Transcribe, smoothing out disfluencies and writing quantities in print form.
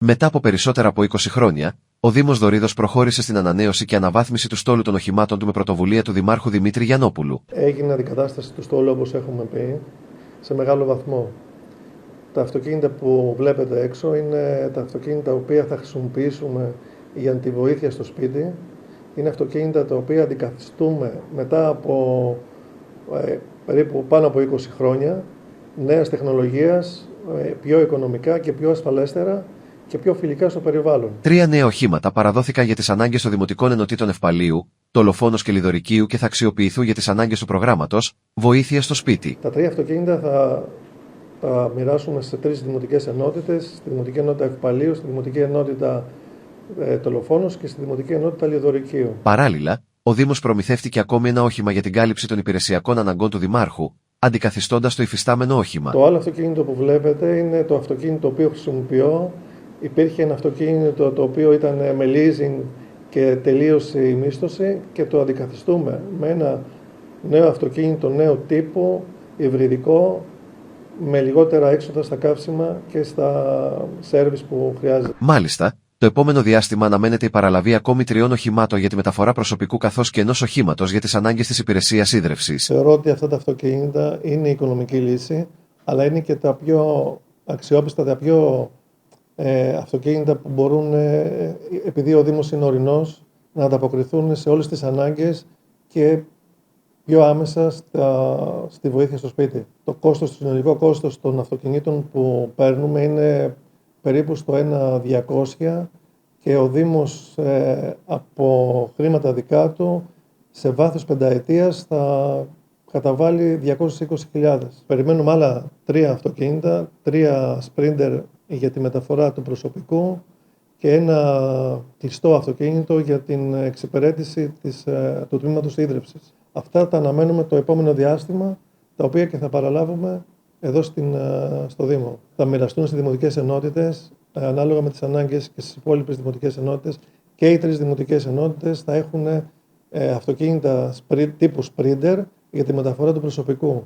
Μετά από περισσότερα από 20 χρόνια, ο Δήμος Δωρίδος προχώρησε στην ανανέωση και αναβάθμιση του στόλου των οχημάτων του με πρωτοβουλία του Δημάρχου Δημήτρη Γιαννόπουλου. Έγινε αντικατάσταση του στόλου, όπως έχουμε πει, σε μεγάλο βαθμό. Τα αυτοκίνητα που βλέπετε έξω είναι τα αυτοκίνητα τα οποία θα χρησιμοποιήσουμε για τη βοήθεια στο σπίτι. Είναι αυτοκίνητα τα οποία αντικαθιστούμε μετά από περίπου πάνω από 20 χρόνια, νέας τεχνολογίας, πιο οικονομικά και πιο ασφαλέστερα και πιο φιλικά στο περιβάλλον. 3 νέα οχήματα παραδόθηκαν για τις ανάγκες των Δημοτικών Ενωτήτων Ευπαλίου, Τολοφόνος και Λιδωρικίου και θα αξιοποιηθούν για τις ανάγκες του προγράμματος Βοήθεια στο σπίτι. Τα 3 αυτοκίνητα θα μοιράσουμε σε 3 δημοτικές ενότητες, στη Δημοτική Ενότητα Ευπαλίου, στη Δημοτική Ενότητα Τολοφόνος και στη Δημοτική Ενότητα Λιδωρικίου. Παράλληλα, ο Δήμος προμηθεύτηκε ακόμη ένα όχημα για την κάλυψη των υπηρεσιακών αναγκών του Δημάρχου, αντικαθιστώντας το υφιστάμενο όχημα. Το άλλο αυτοκίνητο που βλέπετε είναι το αυτοκίνητο το οποίο χρησιμοποιώ. Υπήρχε ένα αυτοκίνητο το οποίο ήταν με leasing και τελείωσε η μίσθωση και το αντικαθιστούμε με ένα νέο αυτοκίνητο νέο τύπου, υβριδικό, με λιγότερα έξοδα στα καύσιμα και στα σέρβις που χρειάζεται. Μάλιστα, το επόμενο διάστημα αναμένεται η παραλαβή ακόμη 3 οχημάτων για τη μεταφορά προσωπικού καθώς και ενός οχήματος για τις ανάγκες της υπηρεσίας ίδρευσης. Θεωρώ ότι αυτά τα αυτοκίνητα είναι η οικονομική λύση, αλλά είναι και τα πιο αξιόπιστα, τα πιο αυτοκίνητα που μπορούν, επειδή ο Δήμος είναι ορεινός, να ανταποκριθούν σε όλες τις ανάγκες και πιο άμεσα στη βοήθεια στο σπίτι. Το συνολικό κόστος των αυτοκινήτων που παίρνουμε είναι περίπου στο 1.200 και ο Δήμος από χρήματα δικά του σε βάθος πενταετίας θα καταβάλει 220.000. Περιμένουμε άλλα 3 αυτοκίνητα, 3 Sprinter για τη μεταφορά του προσωπικού και ένα κλειστό αυτοκίνητο για την εξυπηρέτηση του τμήματος ίδρυψης. Αυτά τα αναμένουμε το επόμενο διάστημα, τα οποία και θα παραλάβουμε εδώ στο Δήμο. Θα μοιραστούν στις δημοτικές ενότητες, ανάλογα με τις ανάγκες και στις υπόλοιπες δημοτικές ενότητες, και οι 3 δημοτικές ενότητες θα έχουν αυτοκίνητα τύπου Sprinter για τη μεταφορά του προσωπικού.